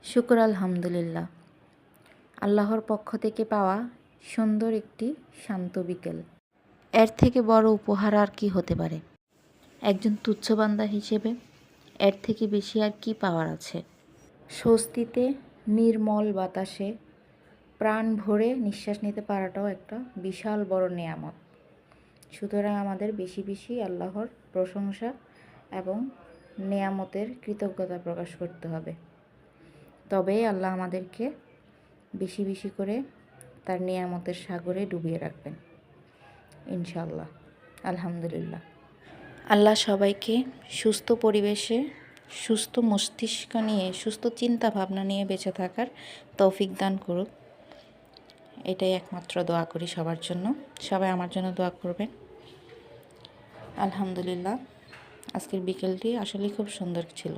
শুকর আলহামদুলিল্লাহ, আল্লাহর পক্ষ থেকে পাওয়া সুন্দর একটি শান্ত বিকেল। এর থেকে বড় উপহার আর কি হতে পারে? একজন তুচ্ছ বান্দা হিসেবে এর থেকে বেশি আর কি পাওয়ার আছে? স্বস্তিতে নির্মল বাতাসে প্রাণ ভরে নিঃশ্বাস নিতে পারাটাও একটা বিশাল বড় নেয়ামত। সুতরাং আমাদের বেশি বেশি আল্লাহর প্রশংসা এবং নেয়ামতের কৃতজ্ঞতা প্রকাশ করতে হবে। তবেই আল্লাহ আমাদেরকে বেশি বেশি করে তার নেয়ামতের সাগরে ডুবিয়ে রাখবেন ইনশাআল্লাহ। আলহামদুলিল্লাহ। আল্লাহ সবাইকে সুস্থ পরিবেশে, সুস্থ মস্তিষ্ক নিয়ে, সুস্থ চিন্তা ভাবনা নিয়ে বেঁচে থাকার তৌফিক দান করুক। এটাই একমাত্র দোয়া করি সবার জন্য। সবাই আমার জন্য দোয়া করবেন। আলহামদুলিল্লাহ, আজকের বিকেলটি আসলে খুব সুন্দর ছিল।